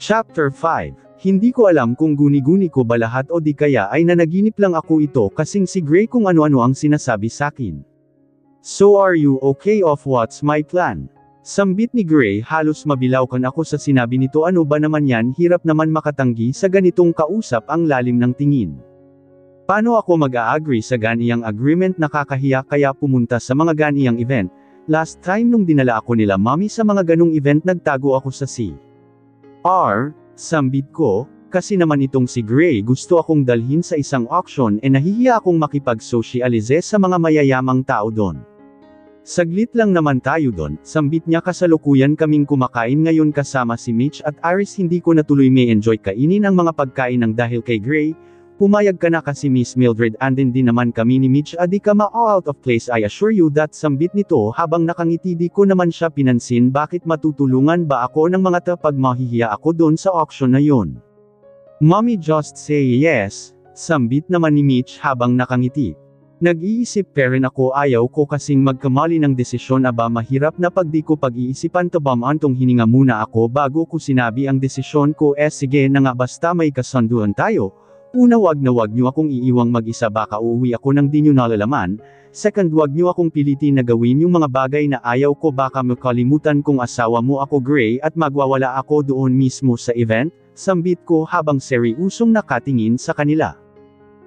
Chapter 5. Hindi ko alam kung guni-guni ko ba lahat o di kaya ay nanaginip lang ako ito kasing si Gray kung ano-ano ang sinasabi sakin. So are you okay of what's my plan? Sambit ni Gray, halos mabilaukan ako sa sinabi nito. Ano ba naman yan, hirap naman makatanggi sa ganitong kausap, ang lalim ng tingin. Paano ako mag-a-agree sa ganiyang agreement, nakakahiya kaya pumunta sa mga ganiyang event. Last time nung dinala ako nila mommy sa mga ganong event nagtago ako sa sambit ko, kasi naman itong si Gray gusto akong dalhin sa isang auction nahihiya akong makipag-socialize sa mga mayayamang tao doon. Saglit lang naman tayo doon, sambit niya. Kasalukuyan kaming kumakain ngayon kasama si Mitch at Iris. Hindi ko natuloy may enjoy kainin ang mga pagkain ng dahil kay Gray. Pumayag ka na kasi Miss Mildred, andin din naman kami ni Mitch. Di ka ma-out of place, I assure you that, sambit nito habang nakangiti. Di ko naman siya pinansin. Bakit matutulungan ba ako ng mga pag mahihiya ako doon sa auction na yon? Mommy, just say yes, sambit naman ni Mitch habang nakangiti. Nag-iisip pa rin ako, ayaw ko kasing magkamali ng desisyon. Aba, mahirap na pag di ko pag-iisipan. Antong hininga muna ako bago ko sinabi ang desisyon ko. Sige na nga, basta may kasunduan tayo. Una, wag niyo akong iiwang mag-isa, baka uuwi ako nang di nyo nalalaman. Second, wag niyo akong pilitin na gawin yung mga bagay na ayaw ko, baka makalimutan kong asawa mo ako Gray at magwawala ako doon mismo sa event, sambit ko habang seryosong nakatingin sa kanila.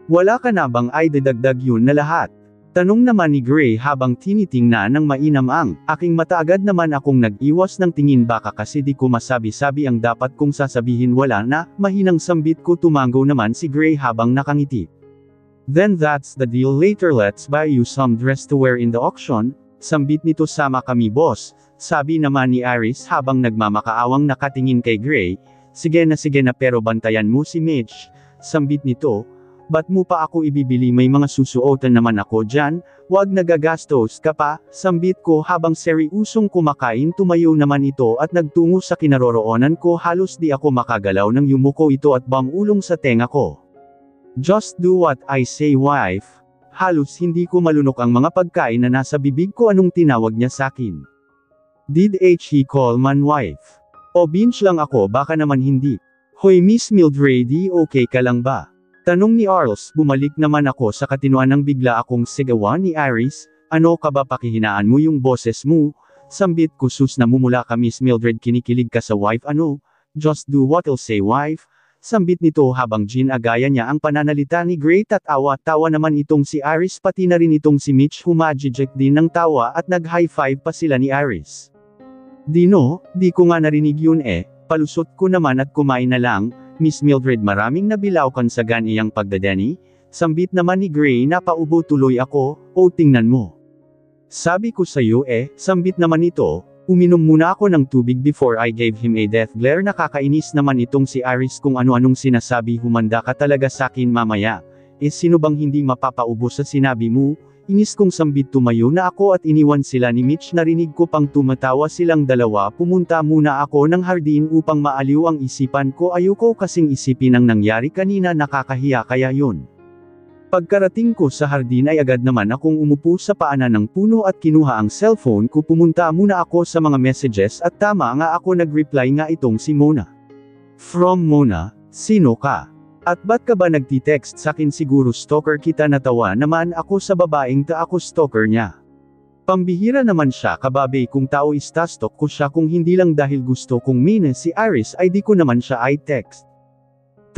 Wala ka na bang ay dadagdag yun na lahat? Tanong naman ni Gray habang tinitingnan ng mainam ang aking mata. Agad naman akong nag-iwas ng tingin, baka kasi di ko masabi-sabi ang dapat kong sasabihin. Wala na, mahinang sambit ko. Tumango naman si Gray habang nakangiti. Then that's the deal, later let's buy you some dress to wear in the auction, sambit nito. Sama kami boss, sabi naman ni Iris habang nagmamakaawang nakatingin kay Gray. Sige na pero bantayan mo si Mitch, sambit nito. Ba't mo pa ako ibibili, may mga susuotan naman ako dyan, wag nagagastos ka pa, sambit ko habang seryosong kumakain. Tumayo naman ito at nagtungo sa kinaroroonan ko. Halos di ako makagalaw nang yumuko ito at bumulong sa tenga ko. Just do what I say, wife. Halos hindi ko malunok ang mga pagkain na nasa bibig ko. Anong tinawag niya sakin? Did he call man wife? O binge lang ako, baka naman hindi. Hoy Miss Mildred, okay ka lang ba? Tanong ni Arls. Bumalik naman ako sa katinuan ng bigla akong sigawan ni Iris. Ano ka ba, pakihinaan mo yung boses mo, sambit ko. Sus, namumula ka Miss Mildred, kinikilig ka sa wife. Ano? Just do what I'll say, wife, sambit nito habang ginagaya niya ang pananalita ni Gray. Tawa naman itong si Iris, pati na rin itong si Mitch. Humajijek din ng tawa at nag-high five pa sila ni Iris. Di ko nga narinig yun palusot ko naman at kumain na lang. Miss Mildred, maraming nabilaukan sa ganiyang pagdadeni, sambit naman ni Gray. Napaubo tuloy ako. O tingnan mo. Sabi ko sa'yo sambit naman ito. Uminom muna ako ng tubig before I gave him a death glare. Nakakainis naman itong si Iris kung ano-anong sinasabi. Humanda ka talaga sakin mamaya. Sino bang hindi mapapaubo sa sinabi mo? Inis kong sambit. Tumayo na ako at iniwan sila ni Mitch. Narinig ko pang tumatawa silang dalawa. Pumunta muna ako ng hardin upang maaliw ang isipan ko. Ayoko kasing isipin ang nangyari kanina, nakakahiya kaya yun. Pagkarating ko sa hardin ay agad naman akong umupo sa paanan ng puno at kinuha ang cellphone ko. Pumunta muna ako sa mga messages at tama nga ako nag-reply nga itong si Mona. From Mona, sino ka? At ba't ka ba nagti-text sakin? Siguro stalker kita. Natawa naman ako sa babaeng ako stalker niya. Pambihira naman siya, kababe kung tao istastok ko siya. Kung hindi lang dahil gusto kong mina si Iris ay di ko naman siya i-text.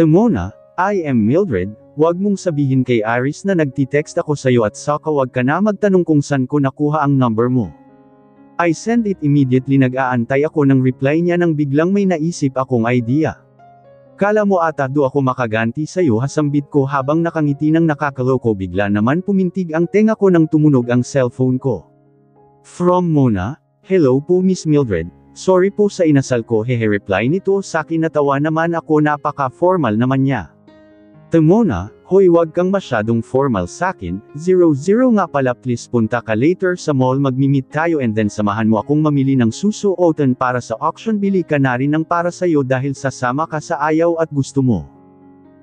Mona, I am Mildred, wag mong sabihin kay Iris na nagti-text ako sayo at saka wag ka na magtanong kung saan ko nakuha ang number mo. I send it immediately. Nag-aantay ako ng reply niya nang biglang may naisip akong idea. Kala mo ata do ako makaganti sa'yo, hasambit ko habang nakangiti ng nakakaloko. Bigla naman pumintig ang tenga ko nang tumunog ang cellphone ko. From Mona, hello po Miss Mildred, sorry po sa inasal ko. Reply nito sakin. Natawa naman ako, napaka-formal naman niya. Mona, hoy wag kang masyadong formal sakin. 00 nga pala, please punta ka later sa mall, magmi-meet tayo and then samahan mo akong mamili ng susuotan para sa auction. Bili ka na rin ng para sayo dahil sasama ka sa ayaw at gusto mo.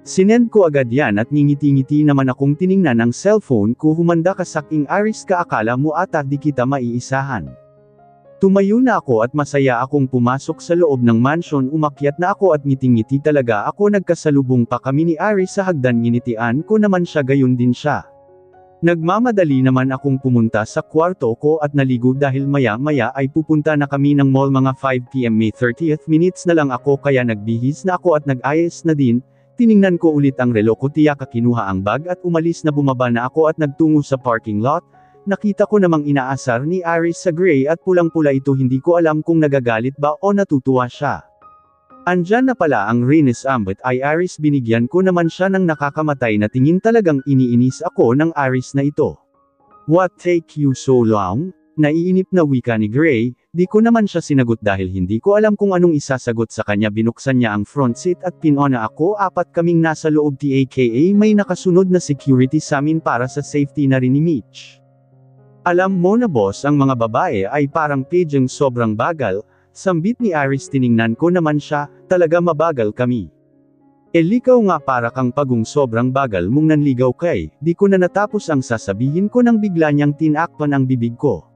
Sinend ko agad yan at ngingiti-ngiti naman akong tiningnan ang cellphone ko. Humanda ka saking Iris ka, akala mo ata di kita maiisahan. Tumayo na ako at masaya akong pumasok sa loob ng mansion. Umakyat na ako at ngiting-ngiti talaga ako. Nagkasalubong pa kami ni Aris sa hagdan. Nginitian ko naman siya, gayon din siya. Nagmamadali naman akong pumunta sa kwarto ko at naligo dahil maya-maya ay pupunta na kami ng mall. Mga 5 PM. May 30 minutes na lang ako kaya nagbihis na ako at nag-ayos na din. Tiningnan ko ulit ang relo ko. Tiyak kinuha ang bag at umalis na. Bumaba na ako at nagtungo sa parking lot. Nakita ko namang inaasar ni Aris sa gray at pulang-pula ito. Hindi ko alam kung nagagalit ba o natutuwa siya. Andyan na pala ang Reynes Ambit ay Aris. Binigyan ko naman siya ng nakakamatay na tingin. Talagang iniinis ako ng Aris na ito. What take you so long? Naiinip na wika ni Gray. Di ko naman siya sinagot dahil hindi ko alam kung anong isasagot sa kanya. Binuksan niya ang front seat at pinona ako. 4 kaming nasa loob. Aka may nakasunod na security sa amin para sa safety na rin ni Mitch. Alam mo na boss, ang mga babae ay parang pigeon, sobrang bagal. Sambit ni Aris. Tiningnan ko naman siya, talaga mabagal kami. Likaw nga para kang pagong, sobrang bagal mong nanligaw kay. Di ko na natapos ang sasabihin ko nang bigla niyang tinakpan ang bibig ko.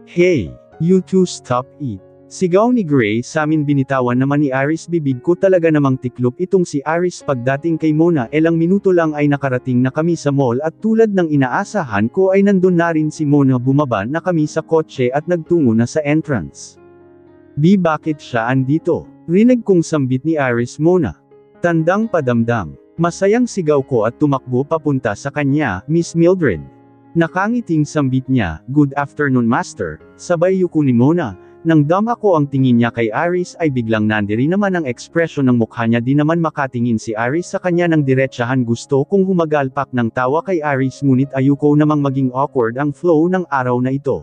Hey, you two stop it. Sigaw ni Gray sa amin. Binitawan naman ni Aris. Bibig ko talaga namang tiklop itong si Aris. Pagdating kay Mona, ilang minuto lang ay nakarating na kami sa mall at tulad ng inaasahan ko ay nandun na rin si Mona. Bumaba na kami sa kotse at nagtungo na sa entrance. Bakit siya andito? Rinig kong sambit ni Aris. Mona. Tandang padamdam. Masayang sigaw ko at tumakbo papunta sa kanya. Miss Mildred. Nakangiting sambit niya. Good afternoon master. Sabay yuko ni Mona. Nang dama ko ang tingin niya kay Aris ay biglang nandiri naman ang ekspresyon ng mukha niya. Di naman makatingin si Aris sa kanya ng diretsahan. Gusto kong humagalpak ng tawa kay Aris ngunit ayoko namang maging awkward ang flow ng araw na ito.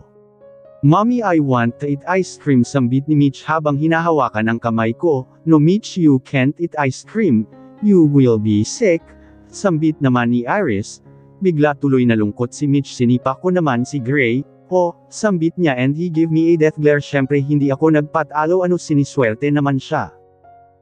Mommy, I want to eat ice cream, sambit ni Mitch habang hinahawakan ang kamay ko. No Mitch, you can't eat ice cream. You will be sick. Sambit naman ni Aris. Bigla tuloy na lungkot si Mitch. Sinipa ko naman si Gray. Oh, sambit niya and he gave me a death glare. Syempre hindi ako nagpatalo. Siniswerte naman siya.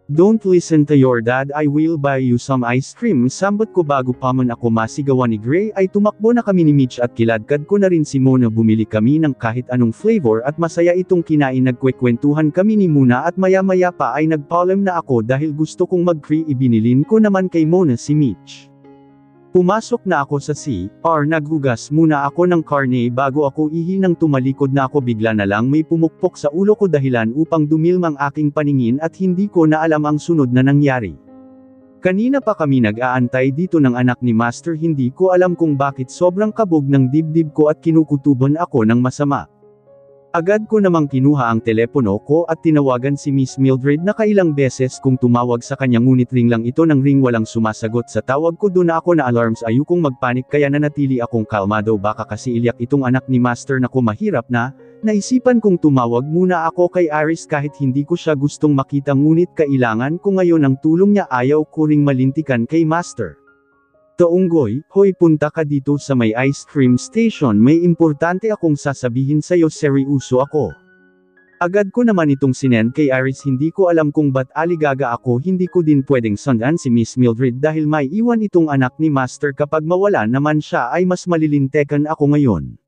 Don't listen to your dad, I will buy you some ice cream. Sambot ko. Bago pa man ako masigawan ni Gray ay tumakbo na kami ni Mitch at kiladkad ko na rin si Mona. Bumili kami ng kahit anong flavor at masaya itong kinain. Nagkwekwentuhan kami ni Mona at maya-maya pa ay nagpaalam na ako dahil gusto kong mag-free. Ibinilin ko naman kay Mona si Mitch. Pumasok na ako sa CR. Naghugas muna ako ng karne bago ako ihi. Nang tumalikod na ako bigla na lang may pumukpok sa ulo ko dahilan upang dumilmang aking paningin at hindi ko na alam ang sunod na nangyari. Kanina pa kami nag-aantay dito ng anak ni Master. Hindi ko alam kung bakit sobrang kabog ng dibdib ko at kinukutuban ako ng masama. Agad ko namang kinuha ang telepono ko at tinawagan si Miss Mildred. Nakailang beses kung tumawag sa kanya ngunit ring lang ito ng ring, walang sumasagot sa tawag ko. Doon na ako na alarms. Ayokong magpanik kaya nanatili akong kalmado. Baka kasi ilyak itong anak ni Master na ko. Mahirap na. Naisipan kong tumawag muna ako kay Aris kahit hindi ko siya gustong makita ngunit kailangan ko ngayon ng tulong niya. Ayaw ko ring malintikan kay Master. Toonggoy, hoy punta ka dito sa may ice cream station. May importante akong sasabihin sa'yo. Seryoso ako. Agad ko naman itong sinend kay Aris. Hindi ko alam kung ba't aligaga ako. Hindi ko din pwedeng sundan si Miss Mildred dahil may iwan itong anak ni Master. Kapag mawala naman siya ay mas malilintekan ako ngayon.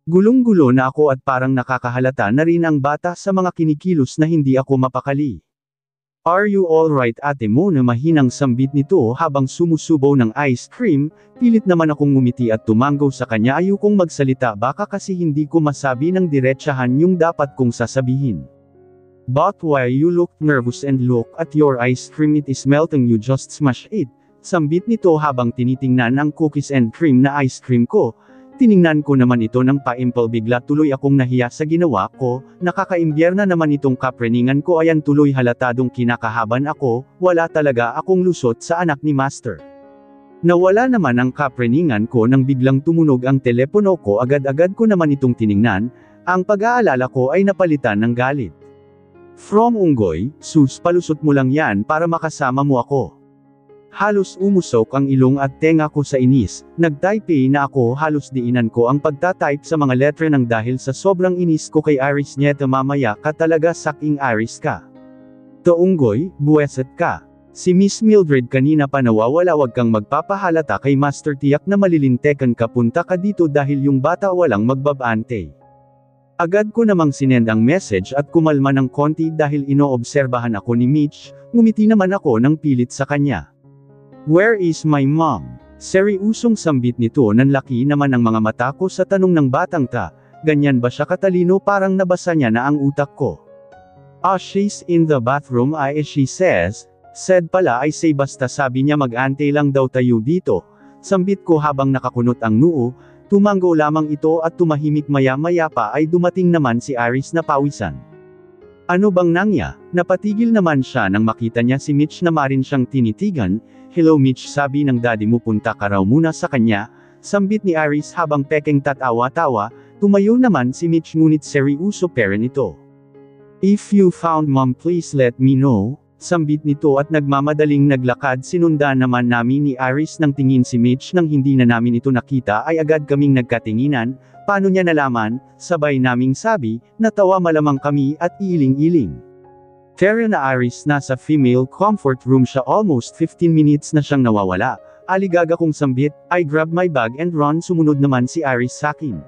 Gulong-gulo na ako at parang nakakahalata na rin ang bata sa mga kinikilos na hindi ako mapakali. Are you alright ate Mona? Mahinang sambit nito habang sumusubaw ng ice cream. Pilit naman akong ngumiti at tumanggaw sa kanya. Ayokong magsalita baka kasi hindi ko masabi ng diretsahan yung dapat kong sasabihin. But why you look nervous and look at your ice cream, it is melting, you just smash it. Sambit nito habang tinitingnan ang cookies and cream na ice cream ko. Tiningnan ko naman ito ng pa-impel. Bigla tuloy akong nahiya sa ginawa ko. Nakakaimbierna naman itong kapreningan ko. Ayan tuloy halatadong kinakahaban ako. Wala talaga akong lusot sa anak ni Master. Nawala naman ang kapreningan ko nang biglang tumunog ang telepono ko. Agad-agad ko naman itong tiningnan. Ang pag-aalala ko ay napalitan ng galit. From Unggoy, sus palusot mo lang yan para makasama mo ako. Halos umusok ang ilong at tenga ko sa inis. Nag-type na ako. Halos diinan ko ang pagtatype sa mga letra ng dahil sa sobrang inis ko kay Aris. Nyeta mamaya ka talaga, saking Aris ka. Toonggoy, buweset ka. Si Miss Mildred kanina pa nawawala. Wag kang magpapahalata kay Master. Tiyak na malilintekan ka. Punta ka dito dahil yung bata walang magbabante. Agad ko namang sinend ang message at kumalma ng konti dahil inoobserbahan ako ni Mitch, ngumiti naman ako ng pilit sa kanya. Where is my mom? Seryusong sambit nito, nanlaki naman ang mga mata ko sa tanong ng batang ta, ganyan ba siya katalino, parang nabasa niya na ang utak ko. She's in the bathroom she says, said pala I say basta sabi niya mag-antay lang daw tayo dito, sambit ko habang nakakunot ang noo. Tumango lamang ito at tumahimik, maya-maya pa ay dumating naman si Aris na pawisan. Ano bang nangya? Napatigil naman siya nang makita niya si Mitch na marin siyang tinitigan. Hello Mitch, sabi ng daddy mo, punta ka raw muna sa kanya, sambit ni Aris habang pekeng tatawa-tawa. Tumayo naman si Mitch ngunit seryoso pa rin ito. If you found mom please let me know, sambit nito at nagmamadaling naglakad. Sinundan naman namin ni Aris ng tingin si Mitch. Nang hindi na namin ito nakita ay agad kaming nagkatinginan. Paano niya nalaman? Sabay naming sabi, natawa malamang kami at iling-iling. Tara na Aris, nasa female comfort room siya, almost 15 minutes na siyang nawawala. Aligaga kong sambit, I grab my bag and run. Sumunod naman si Aris sakin.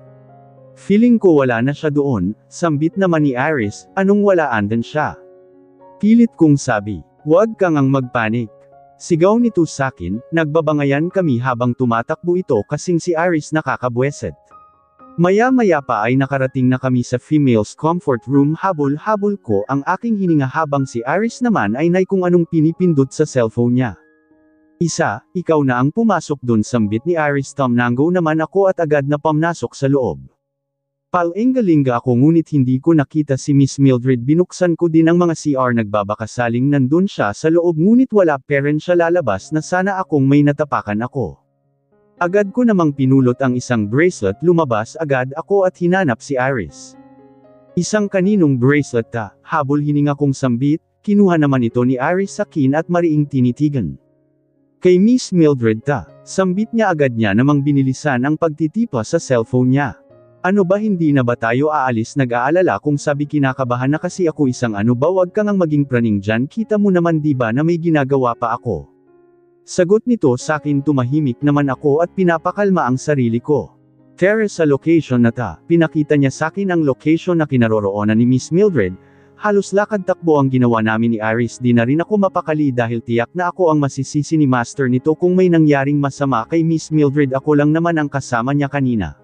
Feeling ko wala na siya doon, sambit naman ni Aris, anong wala, andan siya. Pilit kong sabi, huwag kang ang magpanik. Sigaw nito sakin, nagbabangayan kami habang tumatakbo ito kasing si Aris nakakabweset. Maya-maya pa ay nakarating na kami sa female's comfort room. Habol-habol ko ang aking hininga habang si Aris naman ay kung anong pinipindot sa cellphone niya. Ikaw na ang pumasok dun, sambit ni Aris. Tumnanggo naman ako at agad na pamnasok sa loob. Palingalinga ako ngunit hindi ko nakita si Miss Mildred. Binuksan ko din ang mga CR, nagbabakasaling nandun siya sa loob ngunit wala pa rin siya lalabas na sana akong may natapakan ako. Agad ko namang pinulot ang isang bracelet, lumabas agad ako at hinanap si Aris. Isang kaninong bracelet ta? Habol hininga kong sambit, kinuha naman ito ni Aris sakin at mariing tinitigan. Kay Miss Mildred ta, sambit niya, agad niya namang binilisan ang pagtitipa sa cellphone niya. Ano ba, hindi na ba tayo aalis? Nag-aalala kung sabi, kinakabahan na kasi ako. Ano ba, wag kang ang maging praning dyan, kita mo naman di ba na may ginagawa pa ako. Sagot nito sakin. Tumahimik naman ako at pinapakalma ang sarili ko. Tara sa location na ta, pinakita niya sakin ang location na kinaroroonan ni Miss Mildred. Halos lakad takbo ang ginawa namin ni Aris. Di na rin ako mapakali dahil tiyak na ako ang masisisi ni Master nito kung may nangyaring masama kay Miss Mildred. Ako lang naman ang kasama niya kanina.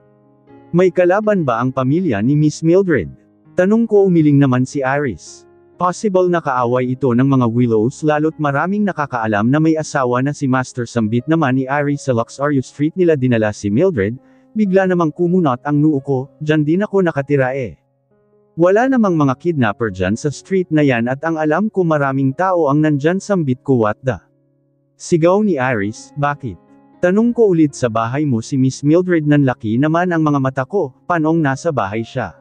May kalaban ba ang pamilya ni Miss Mildred? Tanong ko. Umiling naman si Aris. Possible na kaaway ito ng mga Willows, lalo't maraming nakakaalam na may asawa na si Master. Sambit naman ni Aris. Sa Luxario Street nila dinala si Mildred. Bigla namang kumunot ang noo ko, dyan din ako nakatira eh. Wala namang mga kidnapper dyan sa street na yan at ang alam ko maraming tao ang nandyan. Sambit ko. What the? Sigaw ni Aris. Bakit? Tanong ko ulit. Sa bahay mo si Miss Mildred? Nanlaki naman ang mga mata ko, panong nasa bahay siya.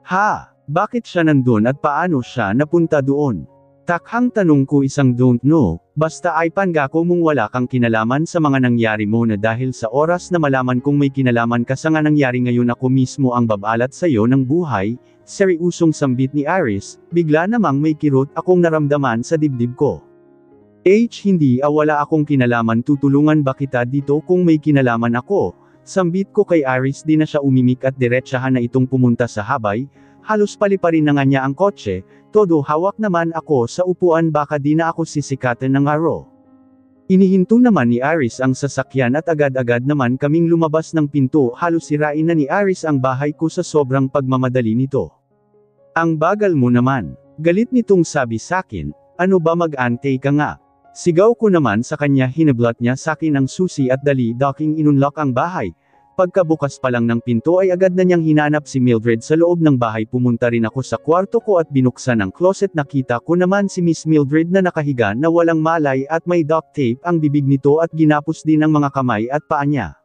Ha? Bakit siya nandun at paano siya napunta doon? Takhang tanong ko. Isang don't know, basta ay pangako mong wala kang kinalaman sa mga nangyari mo na dahil sa oras na malaman kong may kinalaman ka sa nga nangyari ngayon ako mismo ang babalat sa'yo ng buhay. Seryusong sambit ni Aris, bigla namang may kirot akong naramdaman sa dibdib ko. Hindi wala akong kinalaman. Tutulungan ba kita dito kung may kinalaman ako? Sambit ko kay Aris. Di na siya umimik at diretsahan na itong pumunta sa habay. Halos paliparin na nga niya ang kotse, todo hawak naman ako sa upuan, baka di na ako sisikatan ng araw. Inihinto naman ni Aris ang sasakyan at agad-agad naman kaming lumabas ng pinto. Halos sirain na ni Aris ang bahay ko sa sobrang pagmamadali nito. Ang bagal mo naman. Galit nitong sabi sakin, ano ba, mag-antay ka nga. Sigaw ko naman sa kanya. Hinablat niya sakin ang susi at dali-daking inunlock ang bahay. Pagkabukas pa lang ng pinto ay agad na niyang hinanap si Mildred sa loob ng bahay. Pumunta rin ako sa kwarto ko at binuksan ang closet. Nakita ko naman si Miss Mildred na nakahiga na walang malay at may duct tape ang bibig nito at ginapos din ang mga kamay at paa niya.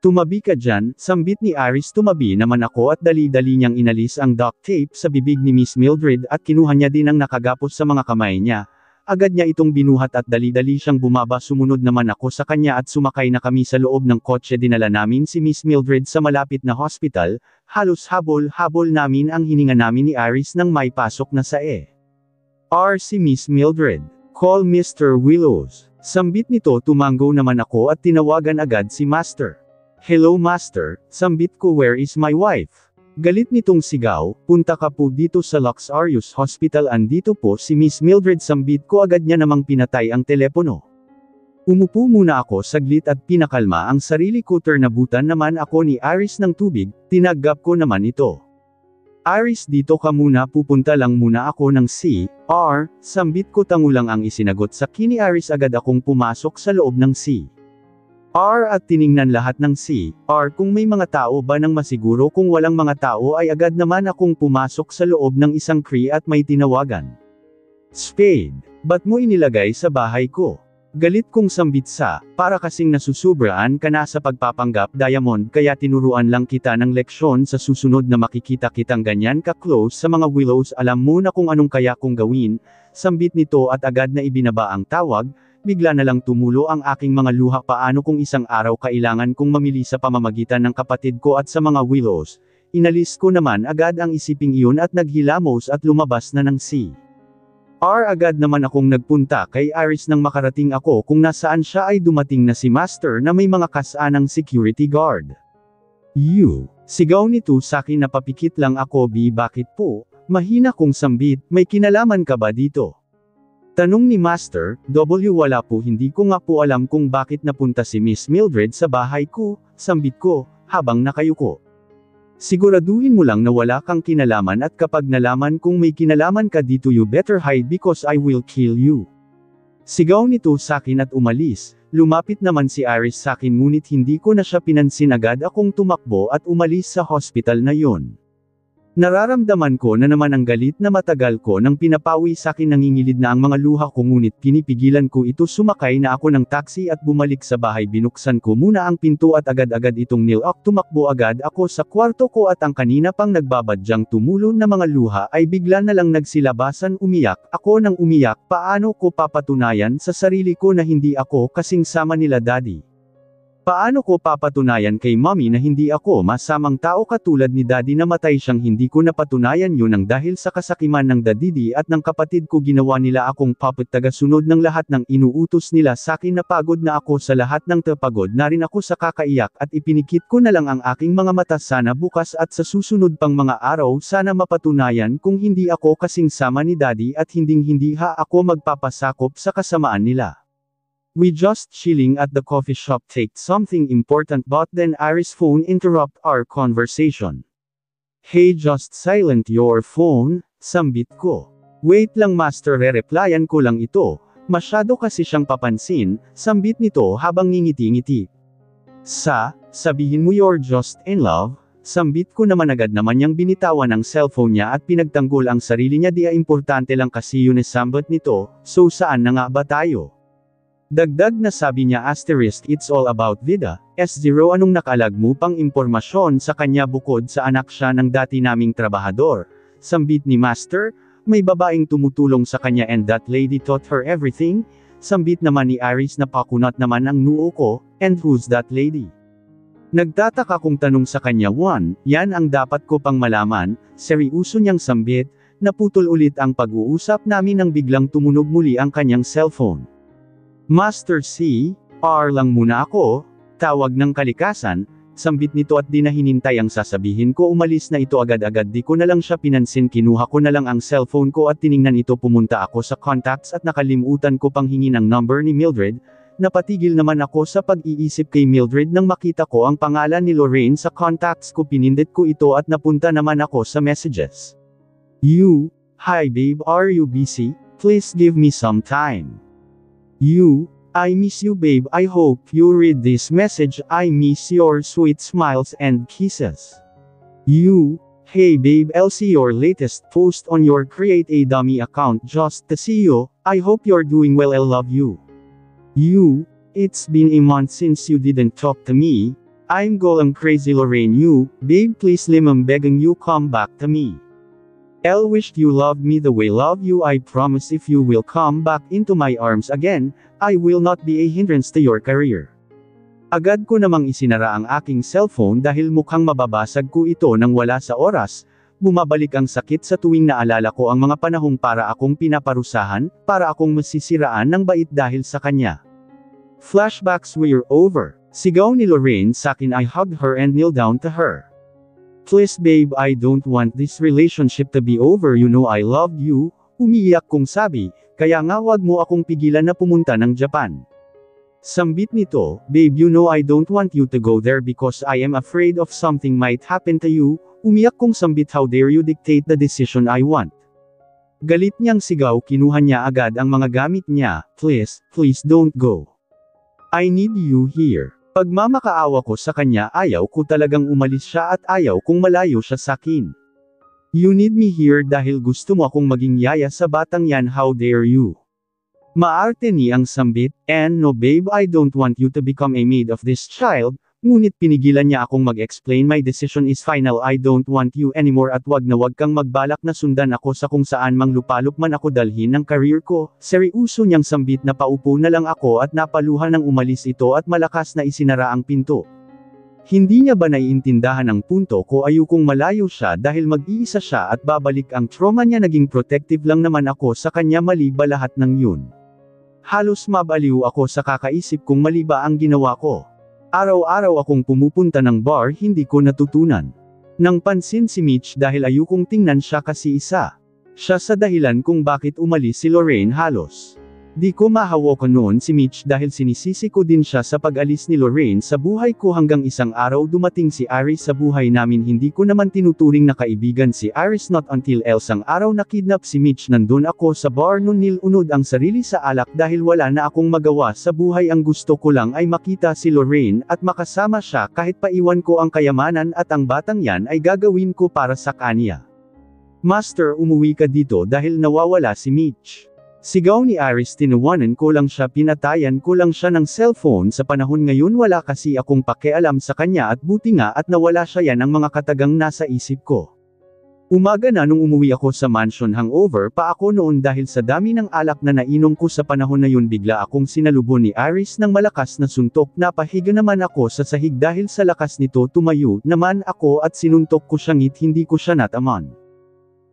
Tumabi ka dyan, sambit ni Aris. Tumabi naman ako at dali-dali niyang inalis ang duct tape sa bibig ni Miss Mildred at kinuha niya din ang nakagapos sa mga kamay niya. Agad niya itong binuhat at dali-dali siyang bumaba. Sumunod naman ako sa kanya at sumakay na kami sa loob ng kotse. Dinala namin si Miss Mildred sa malapit na hospital. Halos habol-habol namin ang hininga namin ni Aris nang may pasok na sa si Miss Mildred. Call Mr. Willows. Sambit nito. Tumango naman ako at tinawagan agad si Master. Hello Master, sambit ko. Where is my wife? Galit nitong sigaw, punta ka po dito sa Lux Arius Hospital, andito po si Miss Mildred. Sambit ko agad, niya namang pinatay ang telepono. Umupo muna ako saglit at pinakalma ang sarili ko. Nabutan naman ako ni Iris ng tubig, tinagap ko naman ito. Iris, dito ka muna, pupunta lang muna ako ng CR, sambit ko. Tangulang ang isinagot sa kini Iris. Agad akong pumasok sa loob ng CR at tiningnan lahat ng CR kung may mga tao ba, nang masiguro kung walang mga tao ay agad naman akong pumasok sa loob ng isang crate at may tinawagan. Spade, ba't mo inilagay sa bahay ko? Galit kong sambit sa, para kasing nasusubraan ka na sa pagpapanggap, Diamond, kaya tinuruan lang kita ng leksyon. Sa susunod na makikita kitang ganyan ka-close sa mga Willows, alam mo na kung anong kaya kong gawin, sambit nito at agad na ibinaba ang tawag. Bigla na lang tumulo ang aking mga luha. Paano kung isang araw kailangan kong mamili sa pamamagitan ng kapatid ko at sa mga Willows? Inalis ko naman agad ang isiping iyon at naghilamos at lumabas na ng agad naman akong nagpunta kay Iris. Nang makarating ako kung nasaan siya ay dumating na si Master na may mga kasanang security guard. Sigaw nito sakin. Napapikit lang ako. Bakit po? Mahina kong sambit, may kinalaman ka ba dito? Tanong ni Master. Wala po, hindi ko nga po alam kung bakit napunta si Miss Mildred sa bahay ko, sambit ko, habang nakayuko. Siguraduhin mo lang na wala kang kinalaman, at kapag nalaman kong may kinalaman ka dito, you better hide because I will kill you. Sigaw nito sakin at umalis. Lumapit naman si Iris sakin ngunit hindi ko na siya pinansin. Agad akong tumakbo at umalis sa hospital na yon. Nararamdaman ko na naman ang galit na matagal ko nang pinapawi sakin. Nangingilid na ang mga luha ko ngunit pinipigilan ko ito. Sumakay na ako ng taxi at bumalik sa bahay. Binuksan ko muna ang pinto at agad-agad itong nilak. Tumakbo agad ako sa kwarto ko at ang kanina pang nagbabadyang tumulo na mga luha ay bigla na lang nagsilabasan. Umiyak ako ng umiyak. Paano ko papatunayan sa sarili ko na hindi ako kasing sama nila Daddy? Paano ko papatunayan kay Mommy na hindi ako masamang tao katulad ni Daddy? Namatay siyang hindi ko napatunayan yun ang dahil sa kasakiman ng Daddy at ng kapatid ko. Ginawa nila akong puppet, tagasunod ng lahat ng inuutos nila sakin. Napagod na ako sa lahat ng pagod na rin ako sa kakaiyak at ipinikit ko na lang ang aking mga mata. Sana bukas at sa susunod pang mga araw sana mapatunayan kung hindi ako kasing sama ni Daddy at hindi ako magpapasakop sa kasamaan nila. We just chilling at the coffee shop, take something important, but then Iris' phone interrupt our conversation. Hey, just silent your phone, sambit ko. Wait lang Master, re-replyan ko lang ito, masyado kasi siyang papansin, sambit nito habang ngingiti-ngiti. Sabihin mo you're just in love, sambit ko naman. Agad naman niyang binitawan ang cellphone niya at pinagtanggol ang sarili niya. Di importante lang kasi yun, sambit nito, so saan na nga ba tayo? Dagdag na sabi niya asterisk, it's all about Vida, S0. Anong nakalag mo pang impormasyon sa kanya bukod sa anak siya ng dati naming trabahador? Sambit ni Master, may babaeng tumutulong sa kanya and that lady taught her everything? Sambit naman ni Iris. Napakunat naman ang noo ko, and who's that lady? Nagtataka kong tanong sa kanya. Yan ang dapat ko pang malaman, seryoso niyang sambit. Naputol ulit ang pag-uusap namin nang biglang tumunog muli ang kanyang cellphone. Master, lang muna ako, tawag ng kalikasan, sambit nito at di na hinintay ang sasabihin ko. Umalis na ito agad-agad. Di ko na lang siya pinansin. Kinuha ko na lang ang cellphone ko at tiningnan ito. Pumunta ako sa contacts at nakalimutan ko pang hingin ang number ni Mildred. Napatigil naman ako sa pag-iisip kay Mildred nang makita ko ang pangalan ni Lorraine sa contacts ko. Pinindot ko ito at napunta naman ako sa messages. Hi babe, are you busy? Please give me some time. I miss you babe. I hope you read this message. I miss your sweet smiles and kisses. Hey babe, I'll see your latest post on your Create a Dummy account just to see you. I hope you're doing well. I love you. It's been a month since you didn't talk to me. I'm going crazy Lorraine. Babe please I'm begging you come back to me. I wished you loved me the way I love you. I promise if you will come back into my arms again, I will not be a hindrance to your career. Agad ko namang isinara ang aking cellphone dahil mukhang mababasag ko ito nang wala sa oras. Bumabalik ang sakit sa tuwing naalala ko ang mga panahong para akong pinaparusahan, para akong masisiraan ng bait dahil sa kanya. Flashbacks were over. Sigaw ni Lorraine sakin. I hugged her and kneel down to her. Please babe, I don't want this relationship to be over, you know I love you, umiiyak kong sabi, kaya nga wag mo akong pigilan na pumunta ng Japan. Sambit nito, babe you know I don't want you to go there because I am afraid of something might happen to you, umiyak kong sambit how dare you dictate the decision I want. Galit niyang sigaw kinuha niya agad ang mga gamit niya, please don't go. I need you here. Pagmamakaawa ko sa kanya ayaw ko talagang umalis siya at ayaw kong malayo siya sakin. You need me here dahil gusto mo akong maging yaya sa batang yan, how dare you. Maarte ni ang sambit, and no babe I don't want you to become a maid of this child, ngunit pinigilan niya akong mag-explain my decision is final I don't want you anymore at wag kang magbalak na sundan ako sa kung saan mang lupalop man ako dalhin ng career ko, seryoso niyang sambit na paupo na lang ako at napaluhan ng umalis ito at malakas na isinara ang pinto. Hindi niya ba naiintindahan ang punto ko ayokong malayo siya dahil mag-iisa siya at babalik ang trauma niya naging protective lang naman ako sa kanya mali ba lahat ng yun. Halos mabaliw ako sa kakaisip kung mali ba ang ginawa ko. Araw-araw akong pumupunta ng bar hindi ko natutunan. Nang pansin si Mitch dahil ayokong tingnan siya kasi isa. Siya sa dahilan kung bakit umalis si Lorraine halos. Di ko mahawakan noon si Mitch dahil sinisisi ko din siya sa pag-alis ni Lorraine sa buhay ko hanggang isang araw dumating si Iris sa buhay namin hindi ko naman tinuturing na kaibigan si Iris not until isang araw na kidnap si Mitch nandun ako sa bar noon nilunod ang sarili sa alak dahil wala na akong magawa sa buhay ang gusto ko lang ay makita si Lorraine at makasama siya kahit paiwan ko ang kayamanan at ang batang yan ay gagawin ko para sa kanya. Master umuwi ka dito dahil nawawala si Mitch. Sigaw ni Iris tinawanan ko lang siya pinatayan ko lang siya ng cellphone sa panahon ngayon wala kasi akong pakialam sa kanya at buti nga at nawala siya yan ang mga katagang nasa isip ko. Umaga na nung umuwi ako sa mansion hangover pa ako noon dahil sa dami ng alak na nainom ko sa panahon na yun bigla akong sinalubon ni Iris ng malakas na suntok napahiga naman ako sa sahig dahil sa lakas nito tumayo naman ako at sinuntok ko siya ngit hindi ko siya nataman.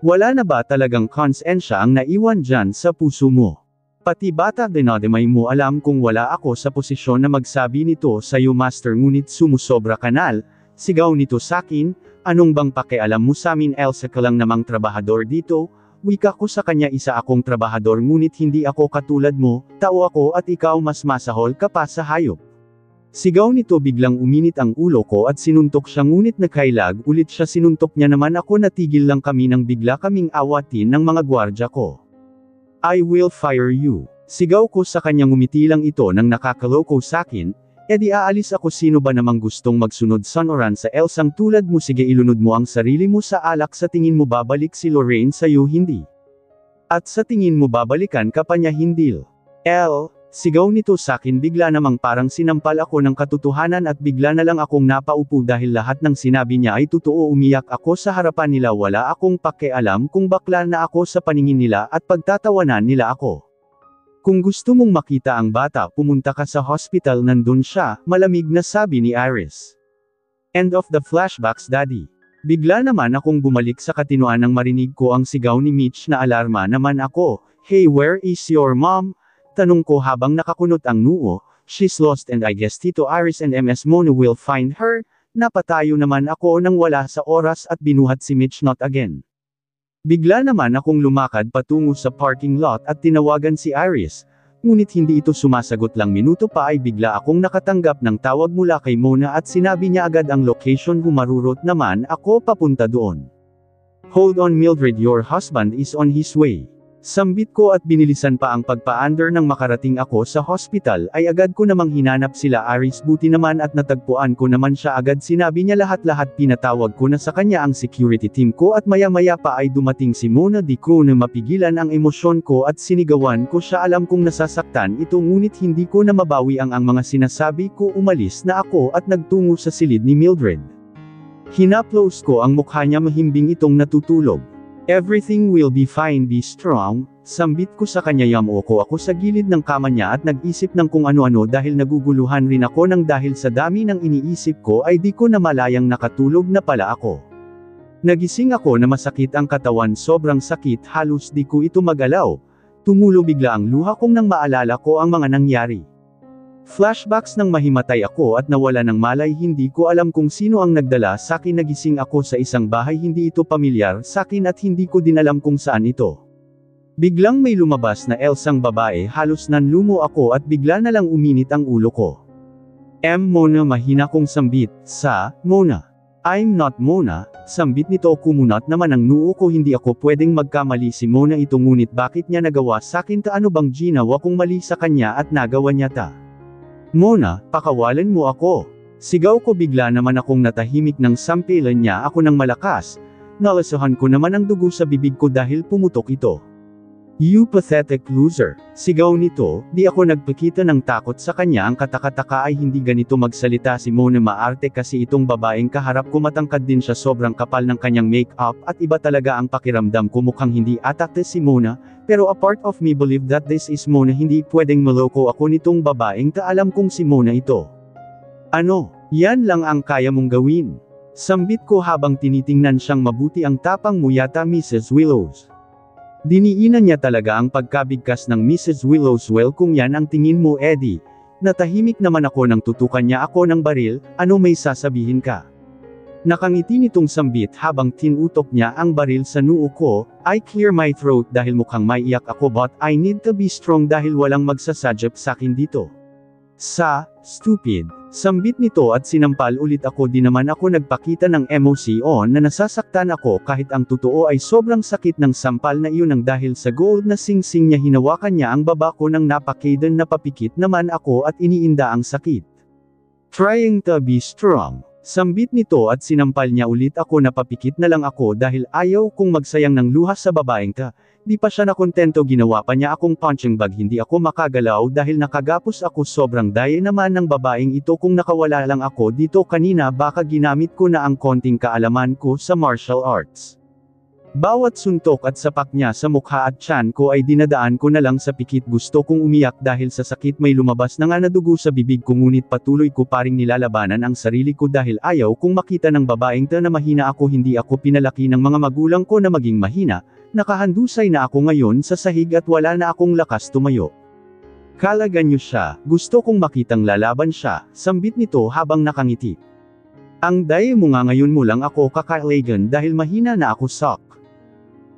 Wala na ba talagang konsensya ang naiwan dyan sa puso mo? Pati bata dinadamay mo alam kung wala ako sa posisyon na magsabi nito sa'yo master ngunit sumusobra kanal, sigaw nito sakin, anong bang pakialam mo samin Elsa ka lang namang trabahador dito, wika ko sa kanya isa akong trabahador ngunit hindi ako katulad mo, tao ako at ikaw mas masahol ka pa sa hayop. Sigaw nito biglang uminit ang ulo ko at sinuntok siya ngunit nakailag ulit siya sinuntok niya naman ako natigil lang kami nang bigla kaming awatin ng mga gwardya ko. I will fire you. Sigaw ko sa kanyang ngumiti lang ito nang nakakaloko sakin, edi aalis ako sino ba namang gustong magsunod sonoran sa Elsang tulad mo sige ilunod mo ang sarili mo sa alak sa tingin mo babalik si Lorraine sa'yo hindi. At sa tingin mo babalikan ka pa niya hindi. Sigaw nito sakin bigla namang parang sinampal ako ng katotohanan at bigla na lang akong napaupo dahil lahat ng sinabi niya ay totoo umiyak ako sa harapan nila wala akong pakialam kung bakla na ako sa paningin nila at pagtatawanan nila ako. Kung gusto mong makita ang bata pumunta ka sa hospital nandun siya, malamig na sabi ni Iris. End of the flashbacks daddy. Bigla naman akong bumalik sa katinoan nang marinig ko ang sigaw ni Mitch na alarma naman ako, hey where is your mom? Tanong ko habang nakakunot ang noo, she's lost and I guess Tito Iris and MS Mono will find her, napatayo naman ako nang wala sa oras at binuhat si Mitch not again. Bigla naman akong lumakad patungo sa parking lot at tinawagan si Iris, ngunit hindi ito sumasagot lang minuto pa ay bigla akong nakatanggap ng tawag mula kay Mona at sinabi niya agad ang location humarurot naman ako papunta doon. Hold on Mildred your husband is on his way. Sambit ko at binilisan pa ang pagpa-under nang makarating ako sa hospital ay agad ko namang hinanap sila Iris buti naman at natagpuan ko naman siya agad sinabi niya lahat-lahat pinatawag ko na sa kanya ang security team ko at maya-maya pa ay dumating si Mona di ko na mapigilan ang emosyon ko at sinigawan ko siya alam kong nasasaktan ito ngunit hindi ko na mabawi ang mga sinasabi ko umalis na ako at nagtungo sa silid ni Mildred. Hinaplos ko ang mukha niya mahimbing itong natutulog. Everything will be fine be strong, sambit ko sa kanya yamoko ako sa gilid ng kama niya at nag-isip ng kung ano-ano dahil naguguluhan rin ako nang dahil sa dami ng iniisip ko ay di ko na malayang nakatulog na pala ako. Nagising ako na masakit ang katawan sobrang sakit halos di ko ito magalaw, tumulo bigla ang luha kong nang maalala ko ang mga nangyari. Flashbacks ng mahimatay ako at nawala ng malay, hindi ko alam kung sino ang nagdala sakin. Nagising ako sa isang bahay hindi ito pamilyar sakin at hindi ko din alam kung saan ito. Biglang may lumabas na Elsang babae, halos nanlumo ako at bigla na lang uminit ang ulo ko. Mona, mahina kong sambit, Mona. I'm not Mona, sambit nito. Kumunat naman ang noo ko, hindi ako pwedeng magkamali si Mona ito, ngunit bakit niya nagawa sakin ta? Ano bang ginawa kong mali sa kanya at nagawa niya ta? Mona, pakawalan mo ako. Sigaw ko, bigla naman akong natahimik nang sampilan niya ako ng malakas. Nalasahan ko naman ang dugo sa bibig ko dahil pumutok ito. You pathetic loser. Sigaw nito, di ako nagpakita ng takot sa kanya. Ang katakataka ay hindi ganito magsalita si Mona. Maarte kasi itong babaeng kaharap ko, matangkad din siya, sobrang kapal ng kanyang make-up at iba talaga ang pakiramdam ko. Mukhang hindi atakte si Mona, pero a part of me believe that this is Mona. Hindi pwedeng maloko ako nitong babaeng ta, alam kong si Mona ito. Ano, yan lang ang kaya mong gawin? Sambit ko habang tinitingnan siyang mabuti. Ang tapang mo yata, Mrs. Willows. Diniinan niya talaga ang pagkabigkas ng Mrs. Willows. Well, kung yan ang tingin mo, Eddie. Natahimik naman ako nang tutukan niya ako ng baril. Ano may sasabihin ka? Nakangiti nitong sambit habang tinutok niya ang baril sa noo ko. I clear my throat dahil mukhang maiyak ako, but I need to be strong dahil walang magsasadyap sakin dito. Stupid. Sambit nito at sinampal ulit ako. Di naman ako nagpakita ng emosyon na nasasaktan ako, kahit ang totoo ay sobrang sakit ng sampal na iyon. Nang dahil sa gold na singsing niya, hinawakan niya ang baba ko ng napakaidan. Napapikit naman ako at iniinda ang sakit. Trying to be strong. Sambit nito at sinampal niya ulit ako. Napapikit na lang ako dahil ayaw kong magsayang ng luha sa babaeng ta. Di pa siya nakontento, ginawa pa niya akong punching bag. Hindi ako makagalaw dahil nakagapos ako. Sobrang daya naman ng babaeng ito. Kung nakawala lang ako dito kanina, baka ginamit ko na ang konting kaalaman ko sa martial arts. Bawat suntok at sapak niya sa mukha at tiyan ko ay dinadaan ko na lang sa pikit. Gusto kong umiyak dahil sa sakit. May lumabas na nga na dugo sa bibig ko, ngunit patuloy ko pa ring nilalabanan ang sarili ko dahil ayaw kong makita ng babaeng ta na mahina ako. Hindi ako pinalaki ng mga magulang ko na maging mahina. Nakahandusay na ako ngayon sa sahig at wala na akong lakas tumayo. Kalagan niyo siya, gusto kong makitang lalaban siya, sambit nito habang nakangiti. Ang daya mo nga, ngayon mo lang ako kakailagan dahil mahina na ako, sok.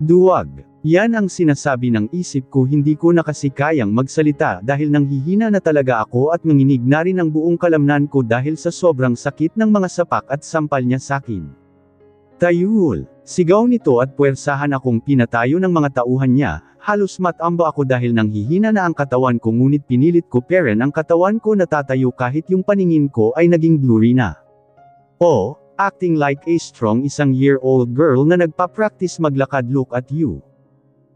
Duwag. Yan ang sinasabi ng isip ko. Hindi ko na kasi kayang magsalita dahil nanghihina na talaga ako at nanginig na rin ang buong kalamnan ko dahil sa sobrang sakit ng mga sapak at sampal niya sakin. Tayul. Sigaw nito at puwersahan akong pinatayo ng mga tauhan niya. Halos matamba ako dahil nanghihina na ang katawan ko, ngunit pinilit ko pa rin ang katawan ko natatayo kahit yung paningin ko ay naging blurry na. Oh, acting like a strong isang-year-old girl na nagpa-practice maglakad. Look at you.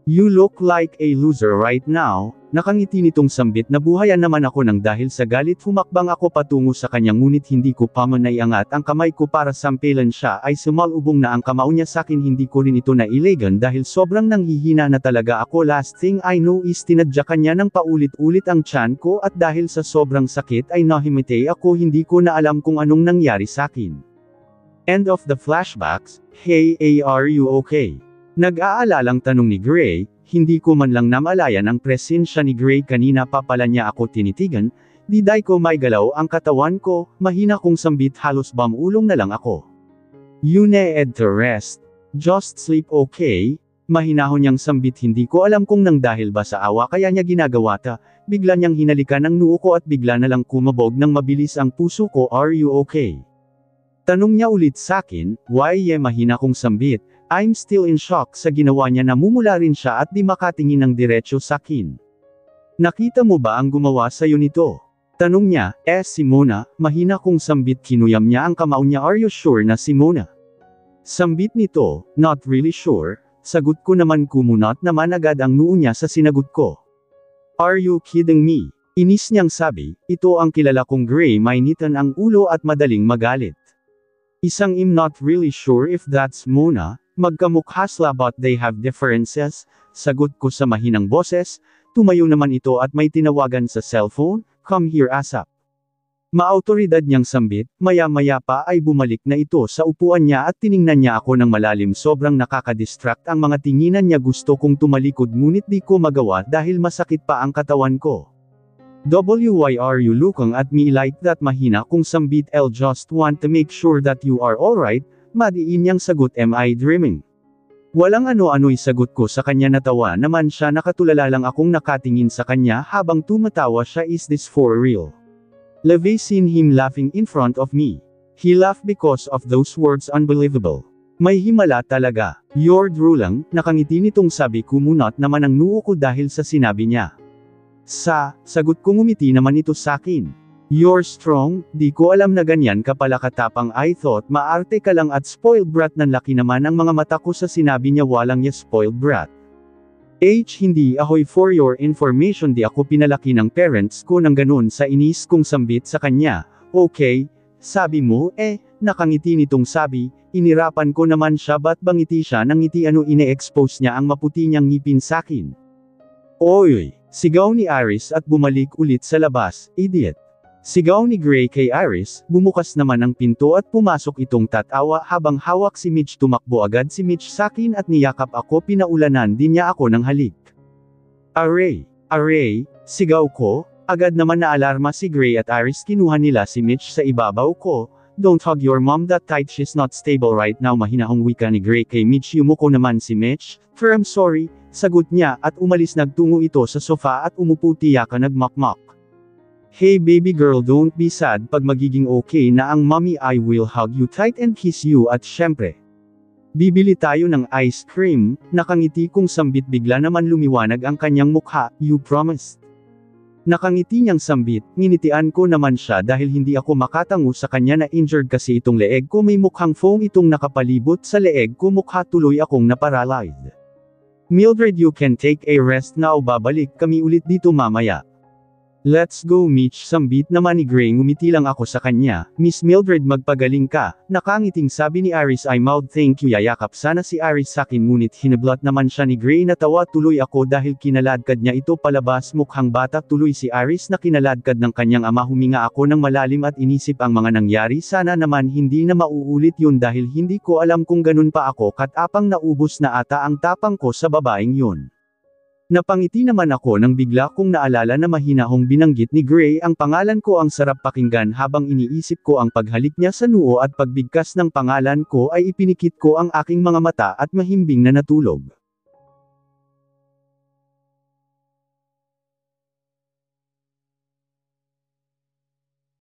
You look like a loser right now. Nakangiti nitong sambit. Nabuhayan naman ako ng dahil sa galit. Humakbang ako patungo sa kanya, ngunit hindi ko pa man naiangat ang kamay ko para sampilan siya. Ay sumalubong na ang kamao niya sakin. Hindi ko rin ito nailagan dahil sobrang nanghihina na talaga ako. Last thing I know is tinadyakan niya ng paulit-ulit ang tiyan ko at dahil sa sobrang sakit ay nahimatay ako. Hindi ko na alam kung anong nangyari sakin. End of the flashbacks. Hey, are you okay? Nag-aalalang tanong ni Gray. Hindi ko man lang namalayan ang presensya ni Gray kanina pa pala niya ako tinitigan. Diday ko may galaw ang katawan ko, mahina kong sambit, halos bamulong na lang ako. You need to rest. Just sleep, okay? Mahinahon niyang sambit. Hindi ko alam kung nang dahil ba sa awa kaya niya ginagawa ta. Bigla niyang hinalikan ang noo ko at bigla na lang kumabog ng mabilis ang puso ko. Are you okay? Tanong niya ulit sakin. Why mahina kong sambit. I'm still in shock sa ginawa niya. Namumula rin siya at di makatingin ng diretso sakin. Nakita mo ba ang gumawa sa'yo nito? Tanong niya. Si Mona. Mahina kong sambit. Kinuyam niya ang kamao niya. Are you sure na si Mona? Sambit nito. Not really sure. Sagot ko naman. Kumunat naman agad ang noo niya sa sinagot ko. Are you kidding me? Inis niyang sabi. Ito ang kilala kong Gray. Mainitan ang ulo at madaling magalit. Isang I'm not really sure if that's Mona. Magkamukha sila but they have differences. Sagot ko sa mahinang boses. Tumayo naman ito at may tinawagan sa cellphone. Come here ASAP. Maautoridad niyang sambit. Maya-maya pa ay bumalik na ito sa upuan niya at tiningnan niya ako ng malalim. Sobrang nakakadistract ang mga tinginan niya. Gusto kong tumalikod ngunit di ko magawa dahil masakit pa ang katawan ko. Why are you looking at me like that mahina kung sambit I'll just want to make sure that you are alright, madiin niyang sagot am I dreaming? Walang ano-ano'y sagot ko sa kanya natawa naman siya nakatulala lang akong nakatingin sa kanya habang tumatawa siya is this for real? Levy seen him laughing in front of me. He laughed because of those words unbelievable. May himala talaga. You're drooling, nakangiti nitong sabi ko munot naman ang noo ko dahil sa sinabi niya. Sagot ko ngumiti naman ito sakin. You're strong, di ko alam na ganyan ka pala katapang I thought maarte ka lang at spoiled brat nanlaki naman ang mga mata ko sa sinabi niya walang ya spoiled brat. Hindi ahoy for your information di ako pinalaki ng parents ko nang ganun sa inis kong sambit sa kanya, okay, sabi mo nakangiti nitong sabi, inirapan ko naman siya ba't bangiti siya nang ngiti ine-expose niya ang maputi niyang ngipin sakin. Oy! Sigaw ni Iris at bumalik ulit sa labas, idiot. Sigaw ni Gray kay Iris, bumukas naman ang pinto at pumasok itong tatawa habang hawak si Mitch tumakbo agad si Mitch sakin at niyakap ako pinaulanan din niya ako ng halik. Aray, sigaw ko, agad naman naalarma si Gray at Iris kinuha nila si Mitch sa ibabaw ko, don't hug your mom that tight she's not stable right now mahinahong wika ni Gray kay Mitch yumuko naman si Mitch, I'm sorry, sagot niya at umalis nagtungo ito sa sofa at umupo tiyakan nagmakmak. Hey baby girl don't be sad pag magiging okay na ang mommy I will hug you tight and kiss you at syempre. Bibili tayo ng ice cream, nakangiti kong sambit bigla naman lumiwanag ang kanyang mukha, you promised. Nakangiti niyang sambit, nginitian ko naman siya dahil hindi ako makatango sa kanya na injured kasi itong leeg ko may mukhang foam itong nakapalibot sa leeg ko mukha tuloy akong naparalyzed. Mildred you can take a rest now babalik kami ulit dito mamaya. Let's go Mitch sambit naman ni Gray ngumiti lang ako sa kanya, Miss Mildred magpagaling ka, nakangiting sabi ni Iris I mouth thank you yayakap sana si Iris sakin ngunit hinablot naman siya ni Gray natawa tuloy ako dahil kinaladkad niya ito palabas mukhang bata tuloy si Iris na kinaladkad ng kanyang ama huminga ako ng malalim at inisip ang mga nangyari sana naman hindi na mauulit yun dahil hindi ko alam kung ganun pa ako katapang naubos na ata ang tapang ko sa babaeng yun. Napangiti naman ako nang bigla kong naalala na mahinahong binanggit ni Gray ang pangalan ko ang sarap pakinggan habang iniisip ko ang paghalik niya sa noo at pagbigkas ng pangalan ko ay ipinikit ko ang aking mga mata at mahimbing na natulog.